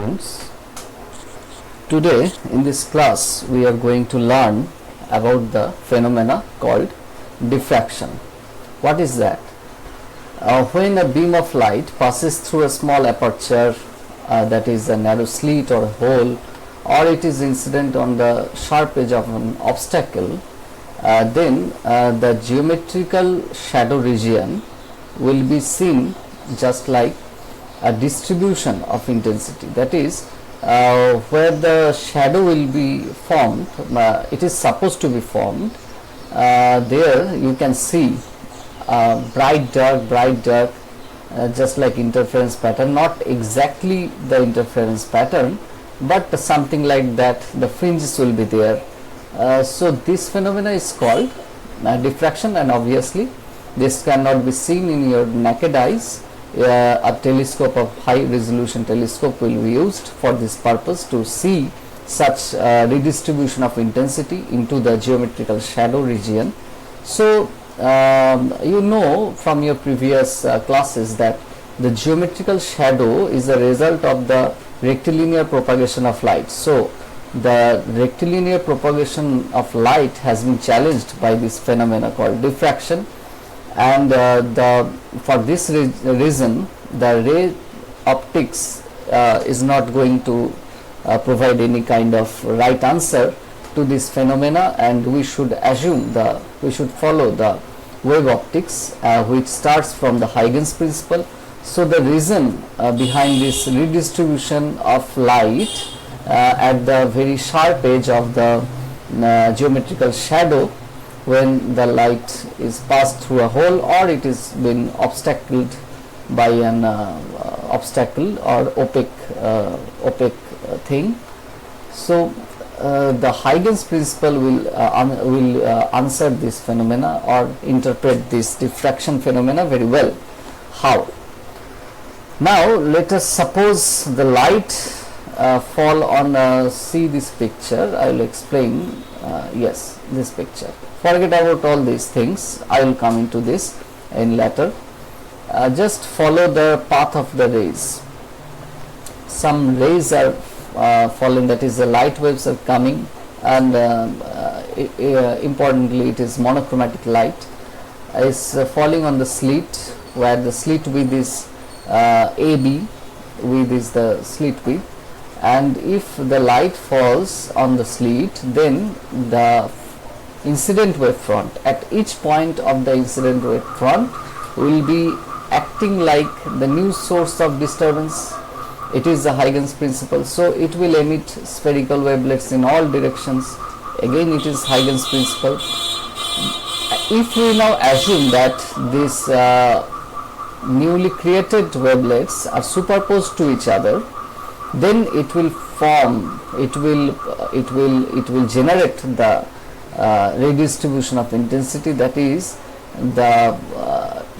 students. Today in this class we are going to learn about the phenomena called diffraction. What is that? When a beam of light passes through a small aperture, that is a narrow slit or a hole, or it is incident on the sharp edge of an obstacle, then the geometrical shadow region will be seen just like a distribution of intensity. That is, where the shadow will be formed, it is supposed to be formed, there you can see bright dark, just like interference pattern, not exactly the interference pattern, but something like that. The fringes will be there. So this phenomena is called diffraction, and obviously this cannot be seen in your naked eyes. A telescope, of high resolution telescope, will be used for this purpose to see such redistribution of intensity into the geometrical shadow region. So you know from your previous classes that the geometrical shadow is a result of the rectilinear propagation of light. So the rectilinear propagation of light has been challenged by this phenomena called diffraction, and for this reason the ray optics is not going to provide any kind of right answer to this phenomena, and we should follow the wave optics, which starts from the Huygens principle. So the reason behind this redistribution of light at the very sharp edge of the geometrical shadow, when the light is passed through a hole or it is been obstacled by an obstacle or opaque thing. So the Huygens principle will answer this phenomena or interpret this diffraction phenomena very well. How? Now let us suppose the light fall on see this picture. I will explain. Yes, this picture. Forget about all these things. I will come into this in later. Just follow the path of the rays. Some rays are falling, that is the light waves are coming, and importantly it is monochromatic light is falling on the slit, where the slit width is AB, width is the slit width, and if the light falls on the slit, then the incident wave front at each point of the incident wave front will be acting like the new source of disturbance. It is the Huygens principle. So it will emit spherical wavelets in all directions. Again it is Huygens principle. If we now assume that these newly created wavelets are superposed to each other, then it will form, it will generate the redistribution of intensity. That is, the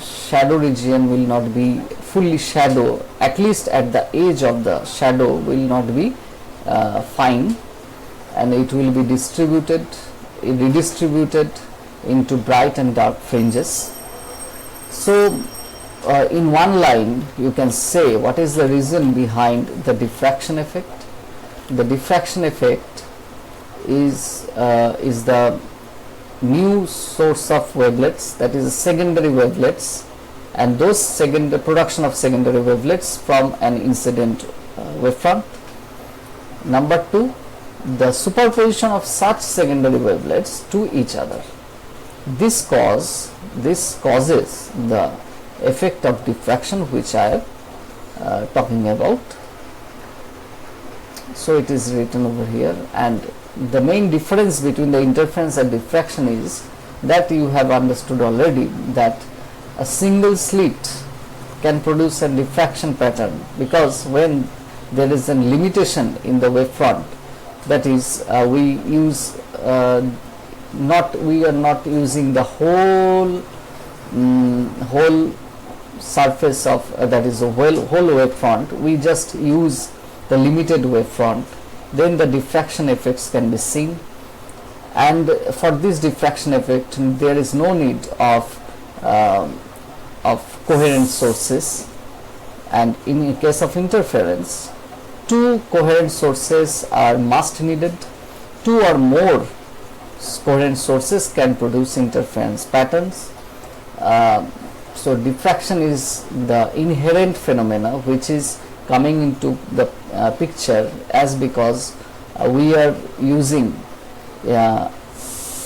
shadow region will not be fully shadow, at least at the edge of the shadow will not be fine, and it will be redistributed into bright and dark fringes. So in one line you can say what is the reason behind the diffraction effect. The diffraction effect is the new source of wavelets, that is secondary wavelets, and those production of secondary wavelets from an incident wavefront. Number two, the superposition of such secondary wavelets to each other. This causes the effect of diffraction, which I am talking about. So it is written over here, and the main difference between the interference and diffraction is that you have understood already, that a single slit can produce a diffraction pattern, because when there is a limitation in the wavefront, that is we are not using the whole surface of that is a whole wavefront, we just use the limited wavefront, then the diffraction effects can be seen. And for this diffraction effect there is no need of coherent sources, and in case of interference two coherent sources are must needed. Two or more coherent sources can produce interference patterns. So diffraction is the inherent phenomena which is coming into the picture as because we are using a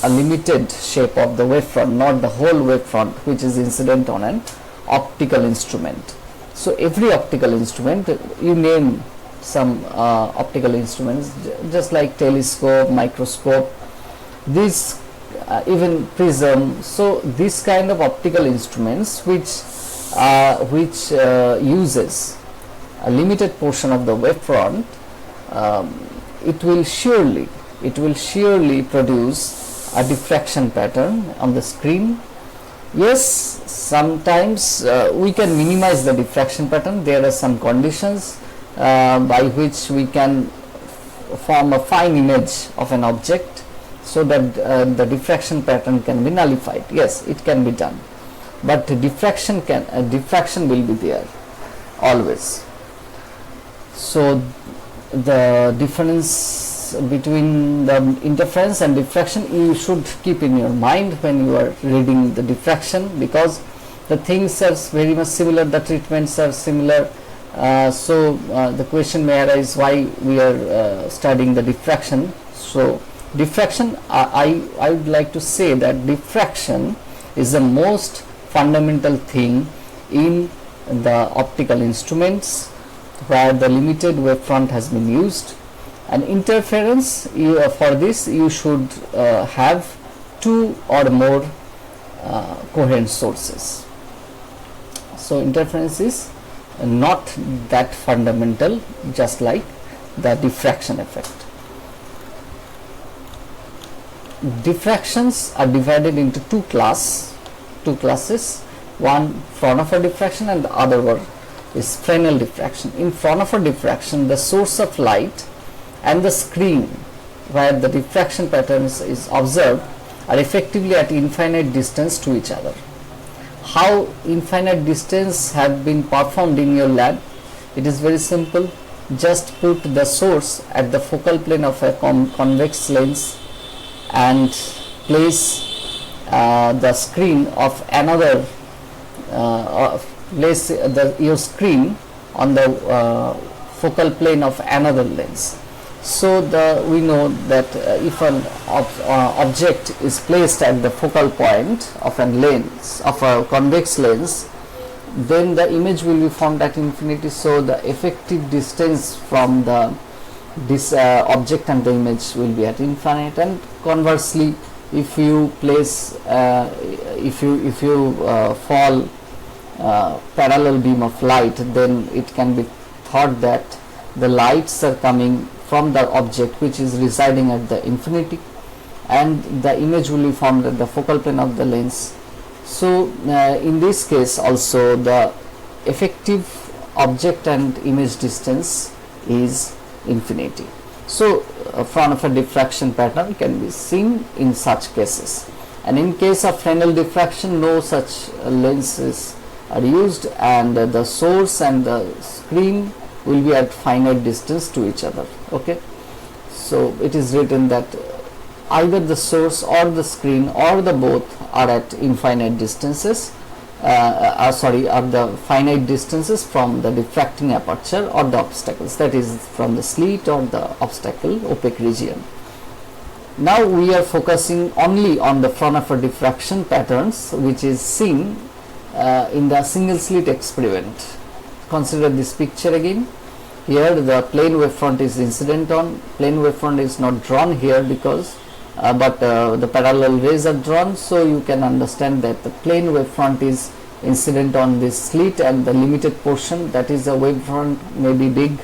limited shape of the wavefront, not the whole wavefront, which is incident on an optical instrument. So every optical instrument, you name some optical instruments, just like telescope, microscope, these even prism. So this kind of optical instruments which uses a limited portion of the wavefront, it will surely produce a diffraction pattern on the screen. Yes, sometimes we can minimize the diffraction pattern. There are some conditions by which we can form a fine image of an object so that the diffraction pattern can be nullified. Yes, it can be done, but diffraction will be there always. So the difference between the interference and diffraction you should keep in your mind when you are reading the diffraction, because the things are very much similar, the treatments are similar. So the question may arise why we are studying the diffraction. So diffraction, I would like to say that diffraction is the most fundamental thing in the optical instruments where the limited wavefront has been used. And interference, for this you should have two or more coherent sources. So interference is not that fundamental, just like the diffraction effect. Diffractions are divided into two classes, one Fraunhofer diffraction and the other one is Fresnel diffraction. In Fraunhofer diffraction, the source of light and the screen where the diffraction patterns is observed are effectively at infinite distance to each other. How infinite distance have been performed in your lab? It is very simple. Just put the source at the focal plane of a convex lens and place the screen of another place your screen on the focal plane of another lens. So we know that if an object is placed at the focal point of a lens, of a convex lens, then the image will be formed at infinity. So the effective distance from this object and the image will be at infinite. And conversely, if you place if you fall parallel beam of light, then it can be thought that the lights are coming from the object which is residing at the infinity, and the image will be formed at the focal plane of the lens. So in this case also the effective object and image distance is infinity. So Fraunhofer diffraction pattern can be seen in such cases, and in case of Fresnel diffraction no such lenses are used, and the source and the screen will be at finite distance to each other. Okay, so it is written that either the source or the screen or the both are at infinite distances, are the finite distances from the diffracting aperture or the obstacles, that is from the slit or the obstacle opaque region. Now we are focusing only on the Fraunhofer diffraction patterns which is seen in the single slit experiment. Consider this picture again. Here the plane wavefront is incident on, plane wavefront is not drawn here because but the parallel rays are drawn, so you can understand that the plane wavefront is incident on this slit, and the limited portion, that is the wavefront may be big,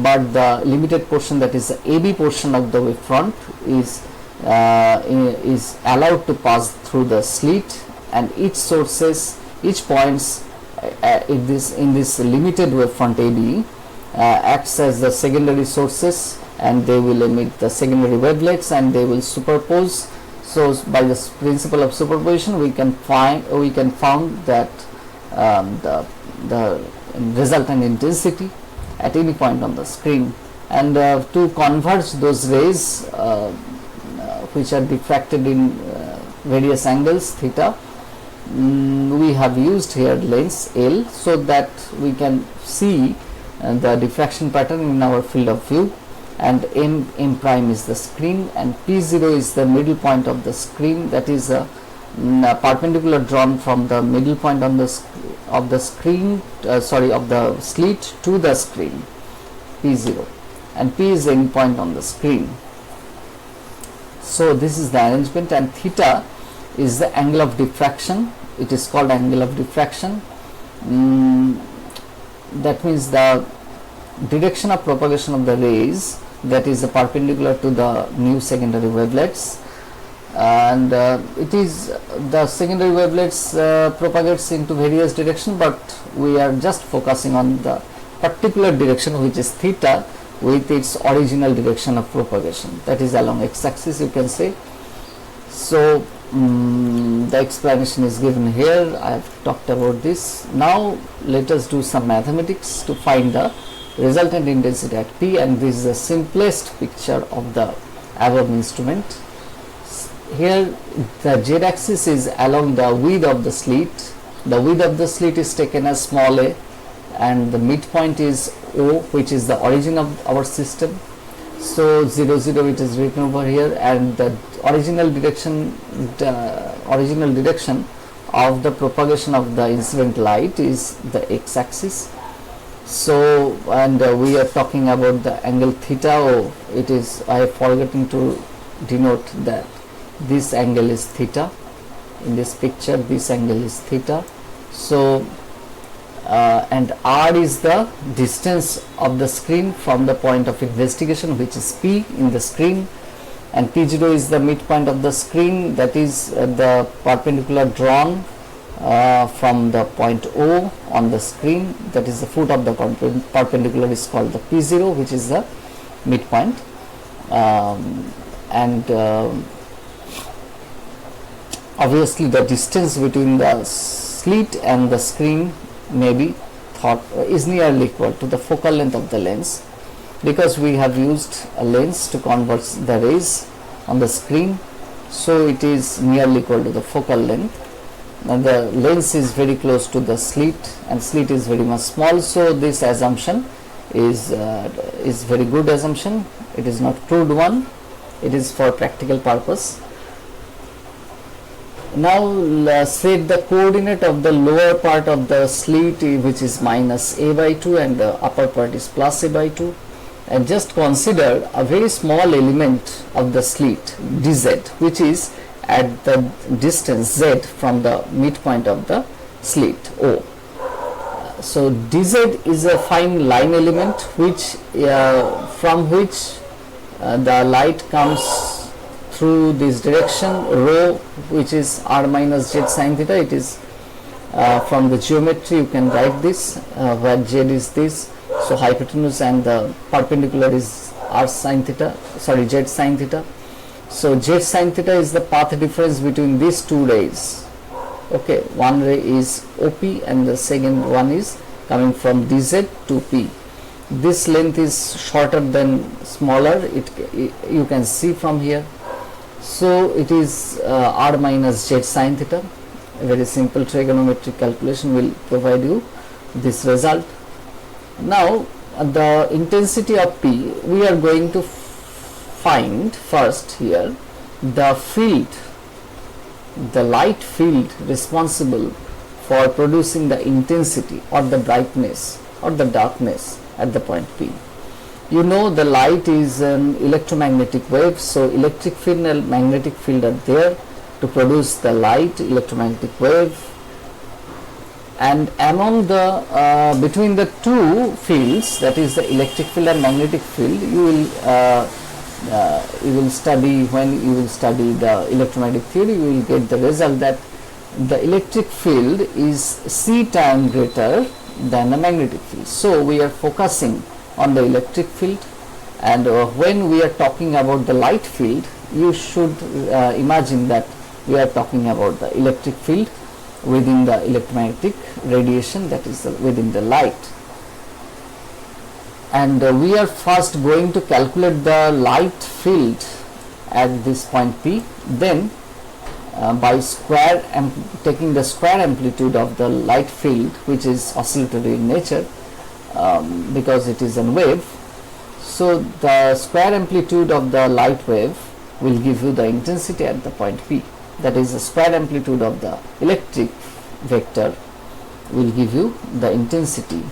but the limited portion, that is the AB portion of the wavefront, is allowed to pass through the slit, and each points in this limited wavefront AB acts as the secondary sources, and they will emit the secondary wavelets and they will superpose. So by the principle of superposition we can found that the resultant intensity at any point on the screen, and to converge those rays which are diffracted in various angles theta, we have used here lens L, so that we can see the diffraction pattern in our field of view, and m prime is the screen, and p0 is the middle point of the screen, that is a perpendicular drawn from the middle point on the of the screen of the slit to the screen, p0, and p is the end point on the screen. So this is the arrangement, and theta is the angle of diffraction. It is called angle of diffraction. That means the direction of propagation of the rays, that is perpendicular to the new secondary wavelets, and it is the secondary wavelets propagates into various directions, but we are just focusing on the particular direction, which is theta, with its original direction of propagation, that is along x-axis, you can say. So the explanation is given here. I have talked about this. Now let us do some mathematics to find the resultant intensity at P, and this is the simplest picture of the above instrument. Here the z-axis is along the width of the slit. The width of the slit is taken as small a, and the midpoint is O, which is the origin of our system. So 0 0 it is written over here, and the original direction of the propagation of the incident light is the x-axis. So, and we are talking about the angle theta. Oh, it is, I have forgotten to denote that this angle is theta. In this picture, this angle is theta. So and r is the distance of the screen from the point of investigation, which is P in the screen, and P0 is the midpoint of the screen, that is the perpendicular drawn from the point O on the screen, that is the foot of the perpendicular is called the P0, which is the midpoint, and obviously the distance between the slit and the screen may be thought is nearly equal to the focal length of the lens, because we have used a lens to convert the rays on the screen. So it is nearly equal to the focal length, and the lens is very close to the slit, and slit is very much small. So this assumption is very good assumption. It is not crude one, it is for practical purpose. Now set the coordinate of the lower part of the slit, which is minus a by 2, and the upper part is plus a by 2, and just consider a very small element of the slit dz, which is at the distance z from the midpoint of the slit O. So dz is a fine line element which from which the light comes through this direction, rho, which is r minus z sin theta. It is from the geometry you can write this, where z is this, so hypotenuse, and the perpendicular is r sin theta, sorry, z sin theta. So z sin theta is the path difference between these two rays. Okay, one ray is OP and the second one is coming from dz to P. This length is shorter than smaller, you can see from here. So it is r minus z sin theta. A very simple trigonometric calculation will provide you this result. Now the intensity of P, we are going to find first here the field, the light field responsible for producing the intensity or the brightness or the darkness at the point P. You know the light is an electromagnetic wave, so electric field and magnetic field are there to produce the light, electromagnetic wave, and among the between the two fields, that is the electric field and magnetic field, you will study, when you will study the electromagnetic theory, you will get the result that the electric field is c time greater than the magnetic field. So we are focusing on the electric field, and when we are talking about the light field, you should imagine that we are talking about the electric field within the electromagnetic radiation, that is within the light. and we are first going to calculate the light field at this point P, then by taking the square amplitude of the light field, which is oscillatory in nature because it is a wave. So the square amplitude of the light wave will give you the intensity at the point P, that is the square amplitude of the electric vector will give you the intensity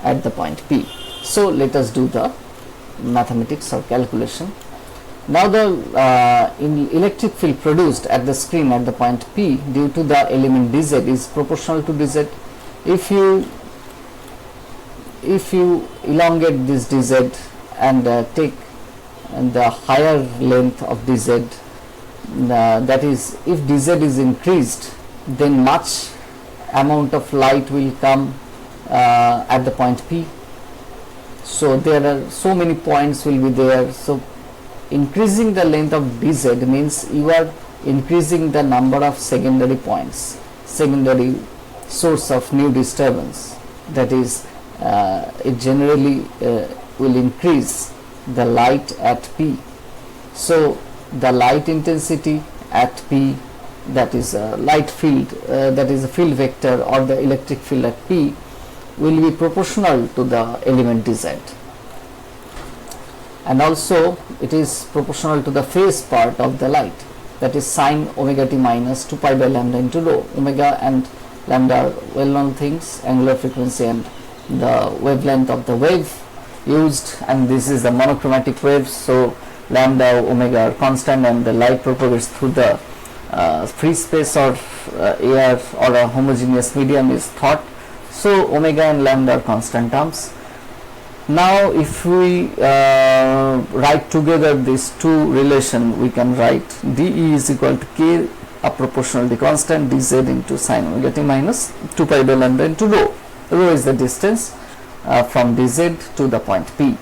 at the point P. So let us do the mathematics or calculation. Now the electric field produced at the screen at the point P due to the element dz is proportional to dz. If you elongate this dz and take the higher length of dz, that is, if dz is increased, then much amount of light will come at the point P. So there are so many points will be there. So increasing the length of dz means you are increasing the number of secondary points, secondary source of new disturbance. That is, it generally will increase the light at P. So the light intensity at P, that is a light field, that is a field vector or the electric field at P, will be proportional to the element dz, and also it is proportional to the phase part of the light, that is sine omega t minus 2 pi by lambda into rho. Omega and lambda are well known things, angular frequency and the wavelength of the wave used, and this is the monochromatic wave, so lambda omega are constant and the light propagates through the free space or air or a homogeneous medium is thought. So omega and lambda are constant terms. Now if we write together these two relation, we can write dE is equal to k, a proportionality constant, dz into sine omega t minus 2 pi by lambda into rho. Rho is the distance from dz to the point P,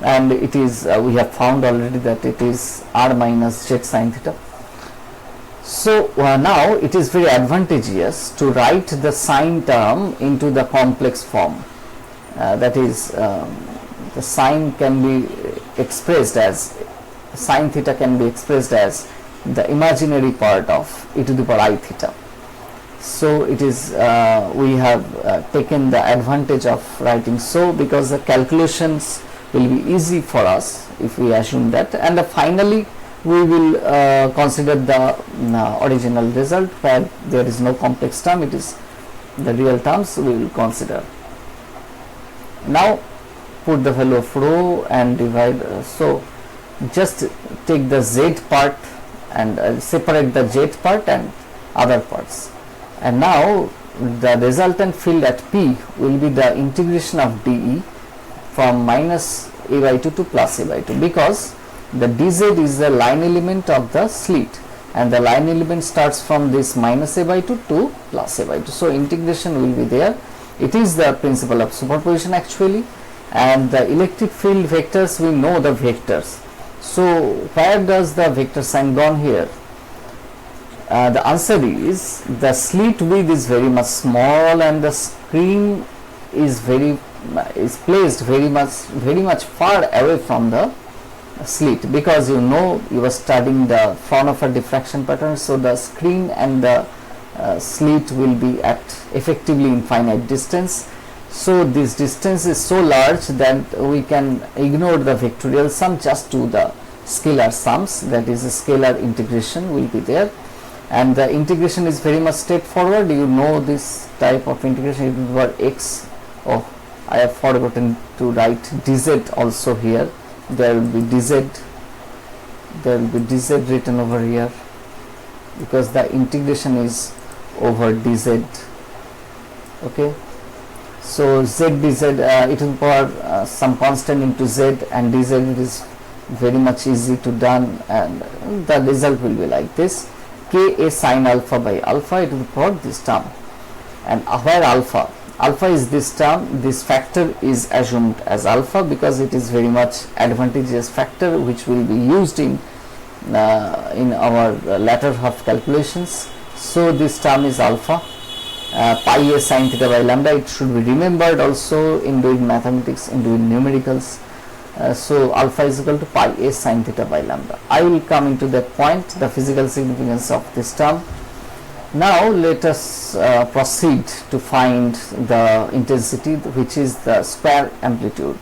and it is we have found already that it is r minus z sine theta. So now it is very advantageous to write the sine term into the complex form, that is the sine can be expressed as, sine theta can be expressed as the imaginary part of e to the power I theta. So it is we have taken the advantage of writing so, because the calculations will be easy for us if we assume that, and finally we will consider the original result where there is no complex term, it is the real terms we will consider. Now put the value of rho and divide, so just take the z part and separate the z part and other parts, and now the resultant field at P will be the integration of dE from minus a by 2 to plus a by 2, because the dz is the line element of the slit and the line element starts from this minus a by 2 to plus a by 2. So integration will be there. It is the principle of superposition actually, and the electric field vectors, we know the vectors. So where does the vector sign gone here? The answer is the slit width is very much small and the screen is placed very much far away from the slit, because you know you were studying the Fraunhofer diffraction pattern. So the screen and the slit will be at effectively infinite distance. So this distance is so large that we can ignore the vectorial sum, just do the scalar sums, that is a scalar integration will be there, and the integration is very much straightforward. You know this type of integration, it will be x. Oh, I have forgotten to write dz also here. There will be dz written over here, because the integration is over dz. Okay, so z dz it will power some constant into z, and dz it is very much easy to done, and the result will be like this: k a sine alpha by alpha, it will power this term, and where alpha is this term, this factor is assumed as alpha because it is very much advantageous factor which will be used in our latter half calculations. So this term is alpha, pi a sin theta by lambda. It should be remembered also in doing mathematics, in doing numericals. So alpha is equal to pi a sin theta by lambda. I will come into that point, the physical significance of this term. Now let us proceed to find the intensity, which is the square amplitude.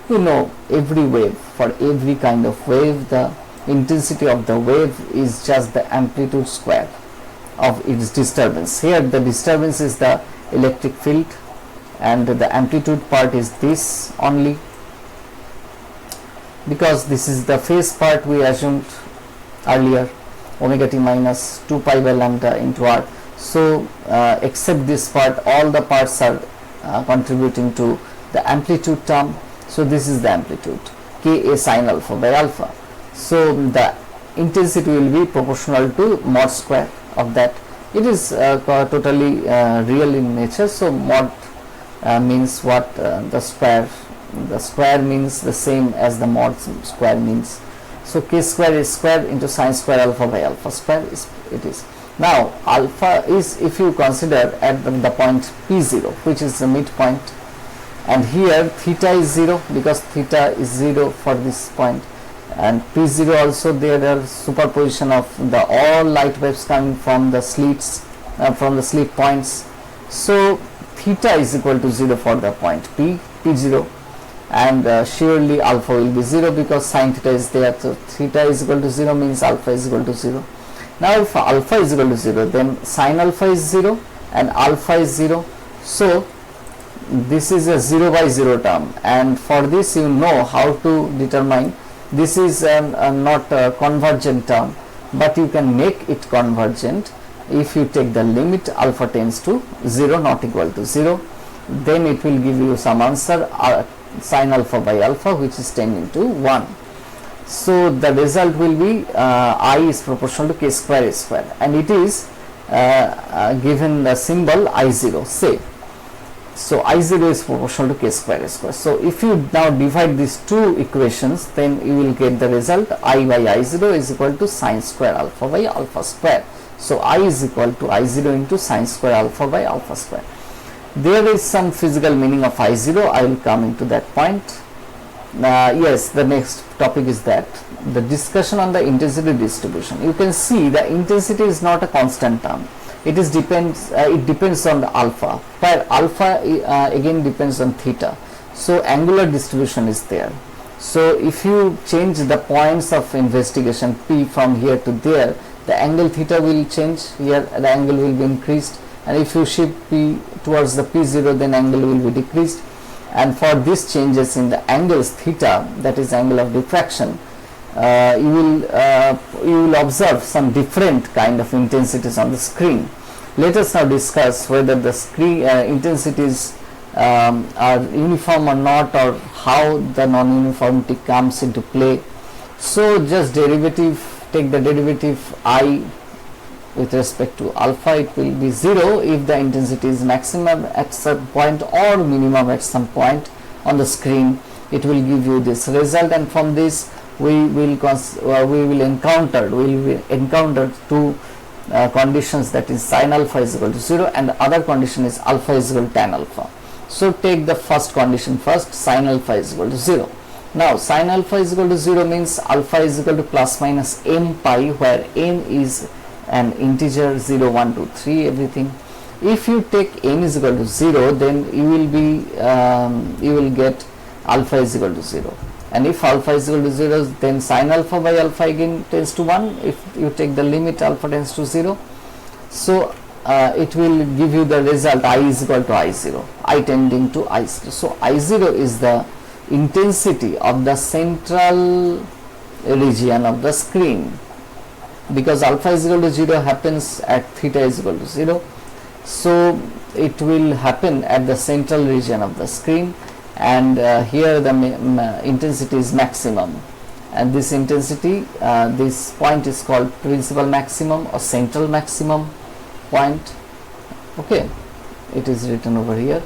You know, every wave, for every kind of wave, the intensity of the wave is just the amplitude square of its disturbance. Here the disturbance is the electric field, and the amplitude part is this only, because this is the phase part we assumed earlier, omega t minus 2 pi by lambda into r. So except this part, all the parts are contributing to the amplitude term. So this is the amplitude, Ka sin alpha by alpha. So the intensity will be proportional to mod square of that. It is totally real in nature. So mod means what? The square means the same as the mod square means. So k square is square into sin square alpha by alpha square is it is. Now alpha is, if you consider at the point P0, which is the midpoint, and here theta is 0 because theta is 0 for this point, and P0 also there are superposition of the all light waves coming from the slits, from the slit points. So theta is equal to 0 for the point P0, and surely alpha will be 0 because sin theta is there. So theta is equal to 0 means alpha is equal to 0. Now if alpha is equal to 0, then sin alpha is 0 and alpha is 0. So this is a 0 by 0 term, and for this you know how to determine. This is not a convergent term, but you can make it convergent if you take the limit alpha tends to 0 not equal to 0. Then it will give you some answer, sin alpha by alpha, which is tending to 1. So the result will be I is proportional to k square square, and it is given the symbol I0, say. So I0 is proportional to k square square. So if you now divide these two equations, then you will get the result I by I0 is equal to sin square alpha by alpha square. So I is equal to I0 into sin square alpha by alpha square. There is some physical meaning of I0. I will come into that point. Yes, the next topic is that the discussion on the intensity distribution. You can see the intensity is not a constant term. It is depends. It depends on the alpha, where alpha again depends on theta. So angular distribution is there. So if you change the points of investigation P from here to there, the angle theta will change. Here the angle will be increased, and if you shift P towards the P0, then angle will be decreased. And for these changes in the angles theta, that is angle of diffraction, you will observe some different kind of intensities on the screen. Let us now discuss whether the screen intensities are uniform or not, or how the non-uniformity comes into play. So just derivative, take the derivative I with respect to alpha, it will be 0 if the intensity is maximum at some point or minimum at some point on the screen. It will give you this result, and from this we will encounter two conditions, that is sin alpha is equal to 0 and the other condition is alpha is equal to tan alpha. So take the first condition first, sin alpha is equal to 0. Now sin alpha is equal to 0 means alpha is equal to plus minus n pi, where n is an integer 0, 1, 2, 3 everything. If you take n is equal to 0, then you will get alpha is equal to 0, and if alpha is equal to 0, then sin alpha by alpha again tends to 1 if you take the limit alpha tends to 0. So it will give you the result I is equal to I0, I tending to I0. So I0 is the intensity of the central region of the screen, because alpha is equal to 0 happens at theta is equal to 0. So it will happen at the central region of the screen, and here the intensity is maximum, and this intensity, this point is called principal maximum or central maximum point. Okay, it is written over here.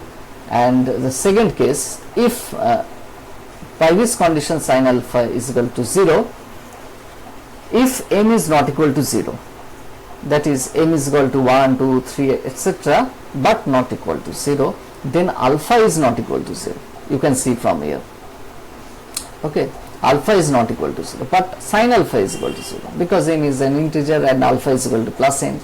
And the second case, if by this condition sin alpha is equal to 0, if n is not equal to 0, that is n is equal to 1, 2, 3 etc., but not equal to 0, then alpha is not equal to 0. You can see from here. Okay, alpha is not equal to 0, but sin alpha is equal to 0 because n is an integer and alpha is equal to plus n,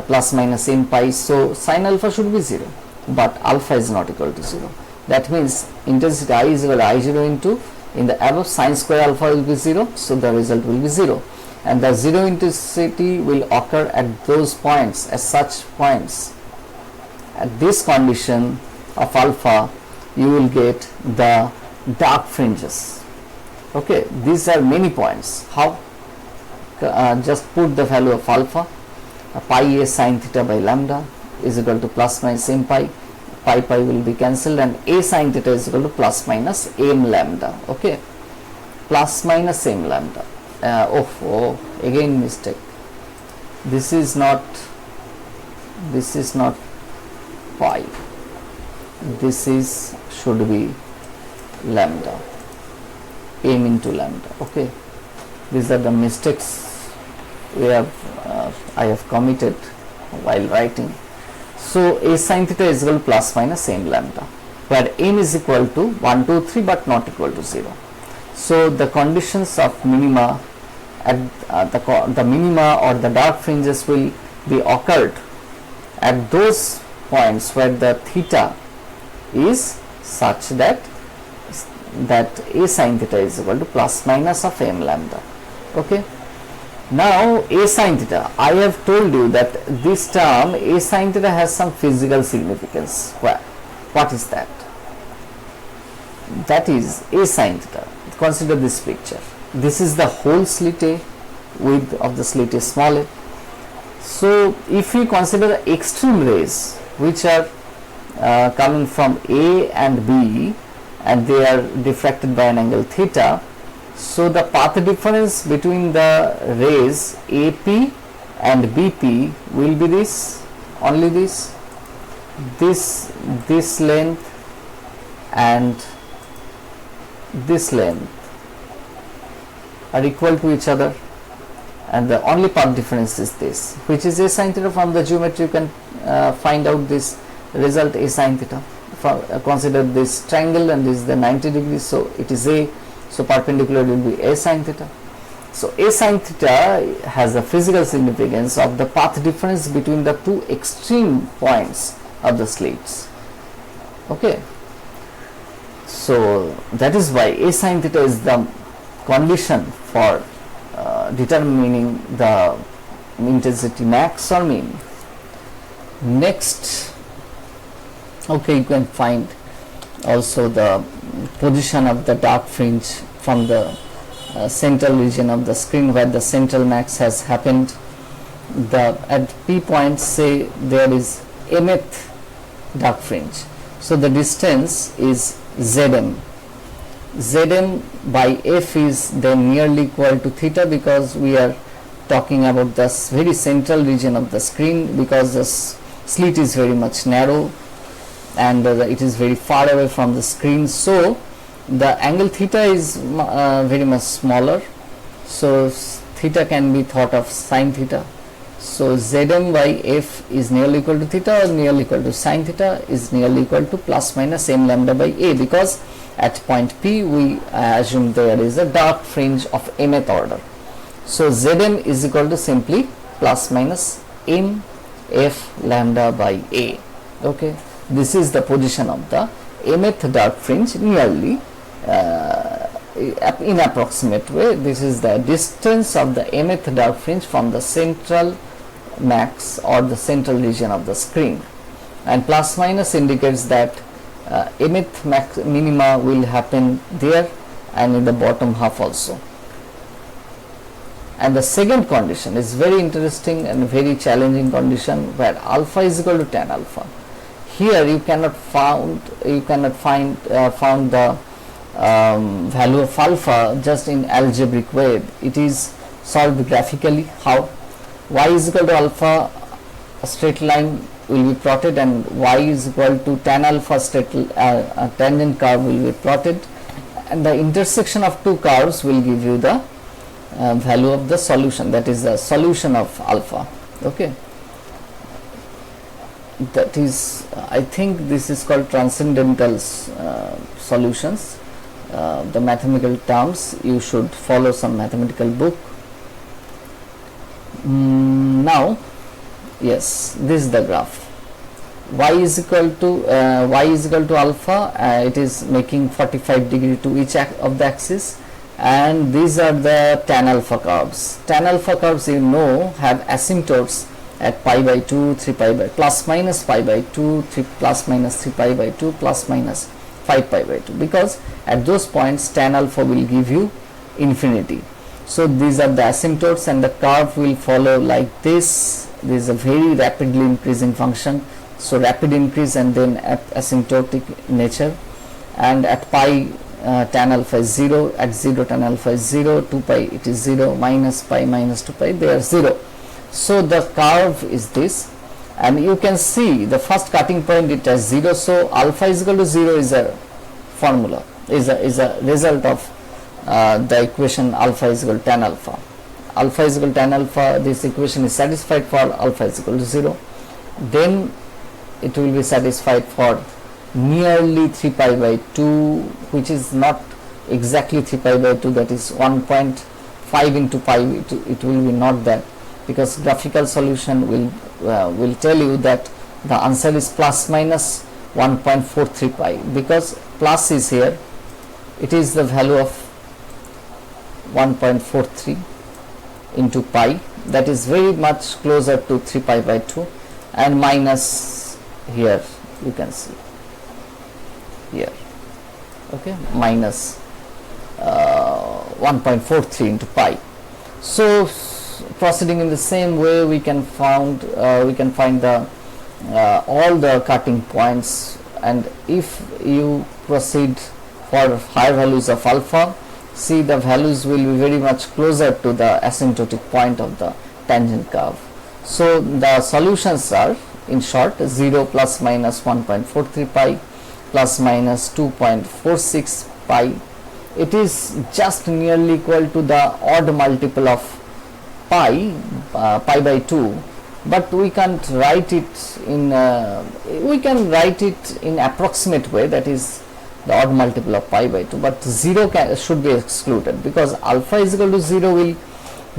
plus minus n pi. So sin alpha should be 0, but alpha is not equal to 0. That means intensity I is equal to I0 into, in the above, sin square alpha will be 0, so the result will be 0. And the 0 intensity will occur at those points, at such points. At this condition of alpha, you will get the dark fringes. Okay, these are many points. How? Just put the value of alpha, pi a sin theta by lambda is equal to plus minus m pi. Pi will be cancelled, and a sin theta is equal to plus minus m lambda. Okay, plus minus m lambda. Again mistake. This is not pi. This is should be lambda. M into lambda. Okay, these are the mistakes I have committed while writing. So a sin theta is equal to plus minus m lambda, where m is equal to 1, 2, 3 but not equal to 0. So the conditions of minima at the minima or the dark fringes will be occurred at those points where the theta is such that a sin theta is equal to plus minus of m lambda. Okay. Now a sin theta, I have told you that this term a sin theta has some physical significance. What is that? That is a sin theta. Consider this picture. This is the whole slit A, width of the slit is small a. So if we consider the extreme rays which are coming from A and B, and they are diffracted by an angle theta, so the path difference between the rays AP and BP will be this, only this length and this length are equal to each other, and the only path difference is this, which is a sin theta. From the geometry you can find out this result, a sin theta. Consider this triangle, and this is the 90 degrees, so it is a, so perpendicular will be a sin theta. So a sin theta has the physical significance of the path difference between the two extreme points of the slits. Okay, so that is why a sin theta is the condition for determining the intensity max or min. Next, okay, you can find also the position of the dark fringe from the central region of the screen where the central max has happened. At P point, say there is mth dark fringe, so the distance is Zm. Zm by f is then nearly equal to theta, because we are talking about the very central region of the screen, because the slit is very much narrow and it is very far away from the screen, so the angle theta is very much smaller, so theta can be thought of sin theta. So Zm by f is nearly equal to theta, or nearly equal to sin theta is nearly equal to plus minus m lambda by a, because at point P we assume there is a dark fringe of mth order. So Zm is equal to simply plus minus m f lambda by a. Okay, this is the position of the mth dark fringe nearly in approximate way. This is the distance of the mth dark fringe from the central max or the central region of the screen, and plus minus indicates that mth max minima will happen there and in the bottom half also. And the second condition is very interesting and very challenging condition, where alpha is equal to tan alpha. Here you cannot find the value of alpha just in algebraic way. It is solved graphically. How? Y is equal to alpha, a straight line will be plotted, and y is equal to tan alpha, tangent curve will be plotted, and the intersection of two curves will give you the value of the solution, that is the solution of alpha. Okay, that is, I think this is called transcendental solutions. The mathematical terms, you should follow some mathematical book. Now, yes, this is the graph. Y is equal to alpha. It is making 45 degree to each of the axis, and these are the tan alpha curves. Tan alpha curves, you know, have asymptotes at pi by 2, 3 pi by plus minus pi by 2, 3 plus minus 3 pi by 2, plus minus 5 pi by 2, because at those points tan alpha will give you infinity. So these are the asymptotes, and the curve will follow like this. This is a very rapidly increasing function, so rapid increase and then asymptotic nature. And at pi tan alpha is 0, at 0 tan alpha is 0, 2 pi it is 0, minus pi minus 2 pi, they are 0. So the curve is this, and you can see the first cutting point it has 0, so alpha is equal to 0 is a formula, is a result of the equation alpha is equal to tan alpha. Alpha is equal to tan alpha, this equation is satisfied for alpha is equal to 0. Then it will be satisfied for nearly 3 pi by 2, which is not exactly 3 pi by 2, that is 1.5 into pi, it will be not that, because graphical solution will tell you that the answer is plus minus 1.43 pi, because plus is here, it is the value of 1.43 into pi, that is very much closer to 3 pi by 2, and minus here you can see here, okay, minus 1.43 into pi. So proceeding in the same way, we can find the all the cutting points, and if you proceed for higher values of alpha, see the values will be very much closer to the asymptotic point of the tangent curve. So the solutions are, in short, 0 plus minus 1.43 pi plus minus 2.46 pi. It is just nearly equal to the odd multiple of pi by 2, but we can't write it in we can write it in approximate way, that is the odd multiple of pi by 2, but 0 should be excluded, because alpha is equal to 0 will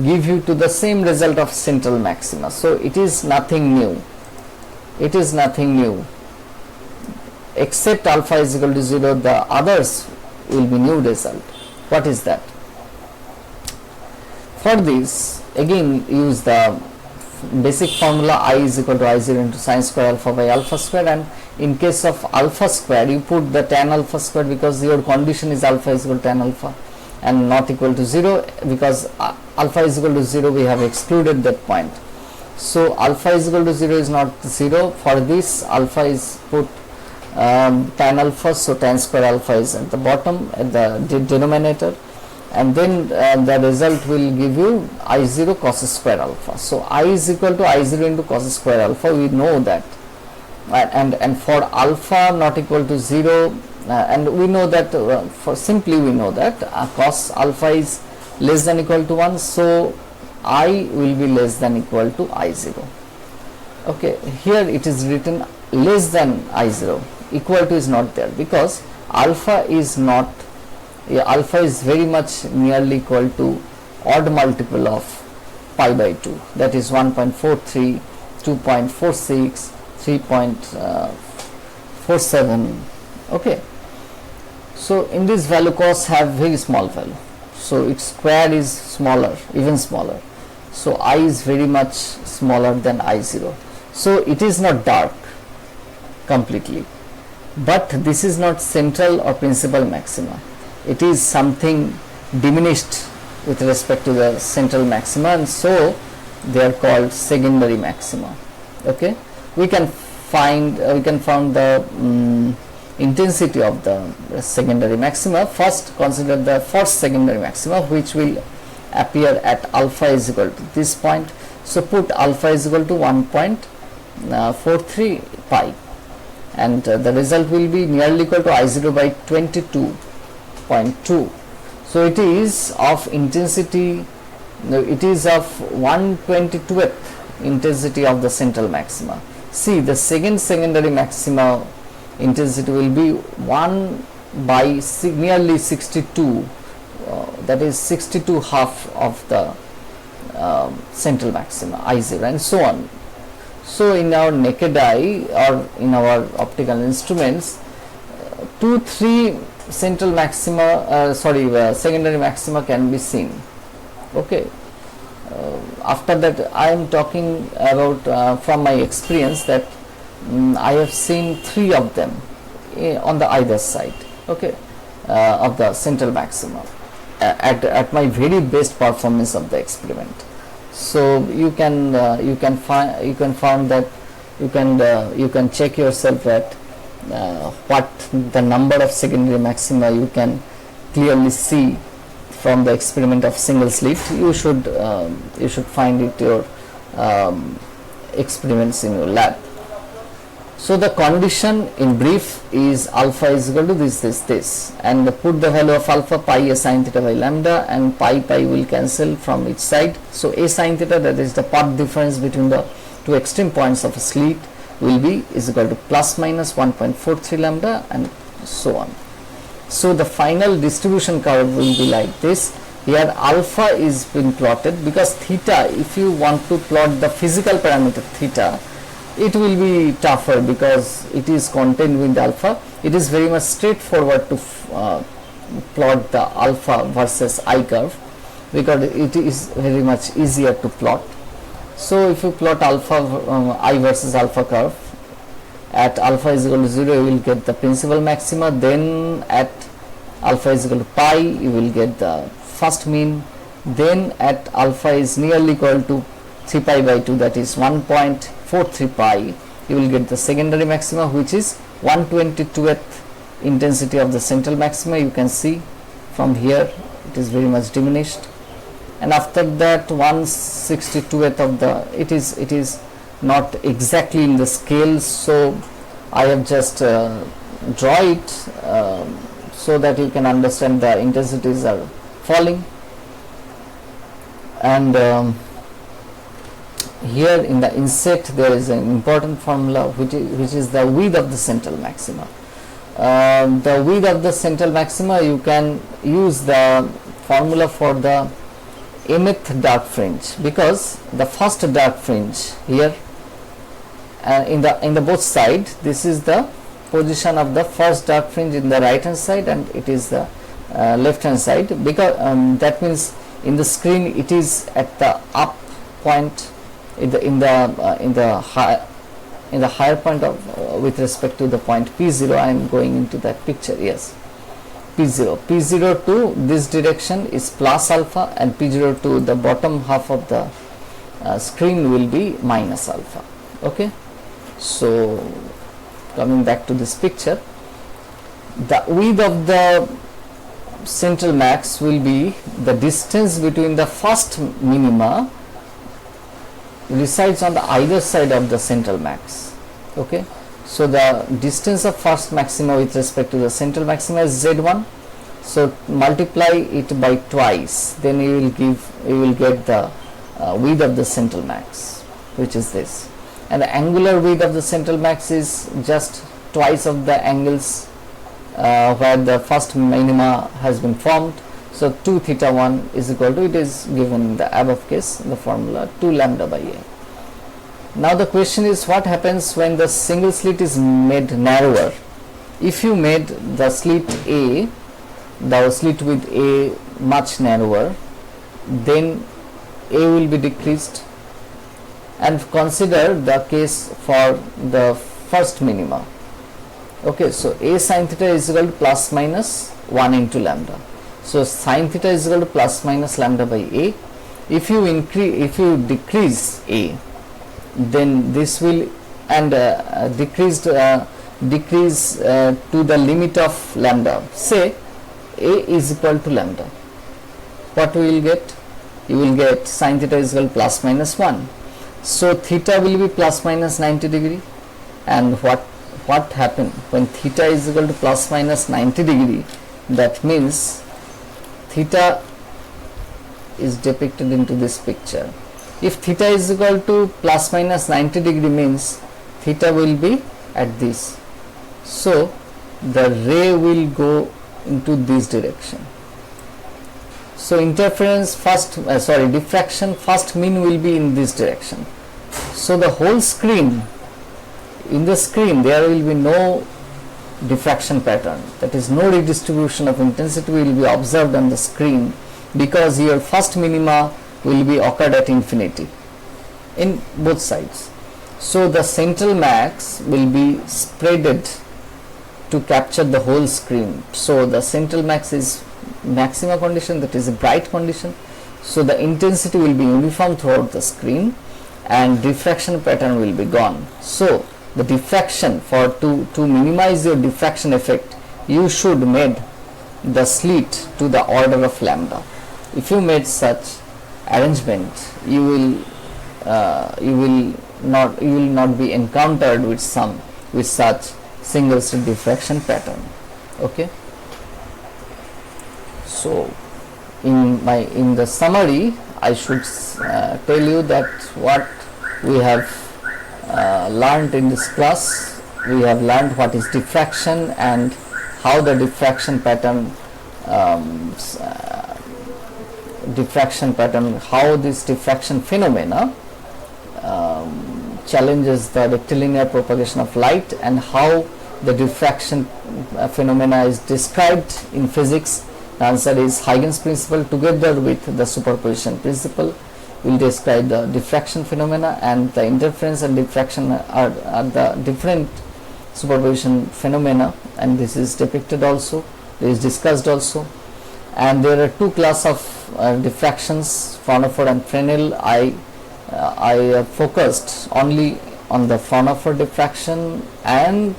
give you to the same result of central maxima. So it is nothing new, it is nothing new, except alpha is equal to 0, the others will be new result. What is that? For this, again use the basic formula, I is equal to I0 into sine square alpha by alpha square, and in case of alpha square you put the tan alpha square, because your condition is alpha is equal to tan alpha and not equal to 0, because alpha is equal to 0 we have excluded that point. So alpha is equal to 0 is not 0. For this, alpha is put tan alpha, so tan square alpha is at the bottom, at the denominator, and then the result will give you I0 cos square alpha. So I is equal to I0 into cos square alpha, we know that, and for alpha not equal to 0, and we know that for simply we know that cos alpha is less than equal to 1, so I will be less than equal to I0. Okay, here it is written less than I0, equal to is not there, because alpha is not, alpha is very much nearly equal to odd multiple of pi by 2, that is 1.43, 2.46, 3.47. okay, so in this value cos have very small value, so its square is smaller, even smaller, so I is very much smaller than I0. So it is not dark completely, but this is not central or principal maxima, it is something diminished with respect to the central maxima, and so they are called secondary maxima. Okay, we can find the intensity of the secondary maxima. First consider the first secondary maxima, which will appear at alpha is equal to this point. So put alpha is equal to 1.43 pi, and the result will be nearly equal to I0 by 22.2. So it is of intensity, it is of 1/22th intensity of the central maxima. see the secondary maxima intensity will be 1 by nearly 62, that is 62 half of the central maxima I0 and so on. So in our naked eye or in our optical instruments, 2-3 central maxima secondary maxima can be seen. Okay, after that I am talking about from my experience that I have seen 3 of them on the either side, okay, of the central maxima at my very best performance of the experiment. So you can find that you can check yourself at what the number of secondary maxima you can clearly see from the experiment of single slit. You should find it your experiments in your lab. So the condition in brief is alpha is equal to this, and put the value of alpha pi a sin theta by lambda, and pi will cancel from each side. So a sin theta, that is the path difference between the two extreme points of a slit, will be is equal to plus minus 1.43 lambda and so on. So the final distribution curve will be like this. Here alpha is being plotted because theta, if you want to plot the physical parameter theta, it will be tougher because it is contained with alpha. It is very much straightforward to plot the alpha versus I curve because it is very much easier to plot. So if you plot alpha I versus alpha curve, at alpha is equal to 0 you will get the principal maxima, then at alpha is equal to pi you will get the first mean, then at alpha is nearly equal to 3 pi by 2, that is 1.43 pi, you will get the secondary maxima, which is 1/22th intensity of the central maxima. You can see from here it is very much diminished, and after that 1/62th of the, it is not exactly in the scale, so I have just draw it so that you can understand the intensities are falling. And here in the inset there is an important formula which is the width of the central maxima. The width of the central maxima, you can use the formula for the mth dark fringe, because the first dark fringe here in the both side, this is the position of the first dark fringe in the right hand side and it is the left hand side, because that means in the screen it is at the up point in the higher point of with respect to the point P0. I am going into that picture. Yes, P0 to this direction is plus alpha, and P0 to the bottom half of the screen will be minus alpha. Okay, so coming back to this picture, the width of the central max will be the distance between the first minima resides on the either side of the central max. Okay, so the distance of first maxima with respect to the central maxima is z1, so multiply it by twice, then you will get the width of the central max, which is this, and the angular width of the central max is just twice of the angles where the first minima has been formed. So 2 theta 1 is equal to, it is given in the above case, the formula 2 lambda by a. Now the question is, what happens when the single slit is made narrower? If you made the slit A, the slit with A much narrower, then A will be decreased, and consider the case for the first minima. Okay, so A sin theta is equal to plus minus 1 into lambda. So sin theta is equal to plus minus lambda by A. If you decrease A, then this will decrease to the limit of lambda. Say A is equal to lambda. What we will get? You will get sin theta is equal to plus minus 1. So theta will be plus minus 90 degree, and what happened when theta is equal to plus minus 90 degree? That means theta is depicted into this picture. If theta is equal to plus minus 90 degree means theta will be at this, so the ray will go into this direction. So interference first, diffraction first mean will be in this direction. So the whole screen, in the screen there will be no diffraction pattern, that is no redistribution of intensity will be observed on the screen, because your first minima will be occurred at infinity in both sides. So the central max will be spreaded to capture the whole screen. So the central max is maxima condition, that is a bright condition. So the intensity will be uniform throughout the screen and diffraction pattern will be gone. So the diffraction, to minimize your diffraction effect, you should make the slit to the order of lambda. If you made such arrangement, you will not be encountered with such single slit diffraction pattern. Okay. So in the summary, I should tell you that what we have learned in this class. We have learned what is diffraction and how the diffraction pattern, how this diffraction phenomena challenges the rectilinear propagation of light, and how the diffraction phenomena is described in physics. The answer is Huygens principle together with the superposition principle will describe the diffraction phenomena, and the interference and diffraction are the different superposition phenomena, and this is depicted also, this is discussed also. And there are two classes of diffractions, Fraunhofer and Fresnel. I focused only on the Fraunhofer diffraction and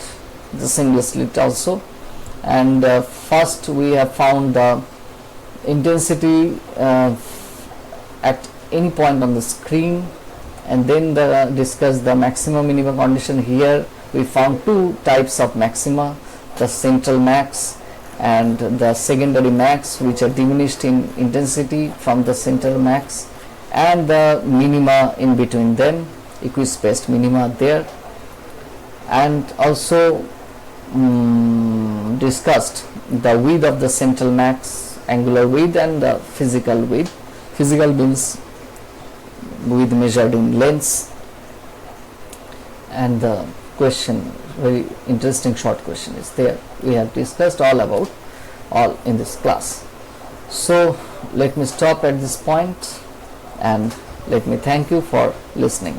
the single slit also. And first we have found the intensity at any point on the screen, and then discuss the maximum minimum condition. Here we found two types of maxima, the central max and the secondary max, which are diminished in intensity from the central max, and the minima in between them, equispaced minima there. And also discussed the width of the central max, angular width, and the physical width. Physical means width measured in lengths. And the question, very interesting short question is there. We have discussed all in this class. So let me stop at this point and let me thank you for listening.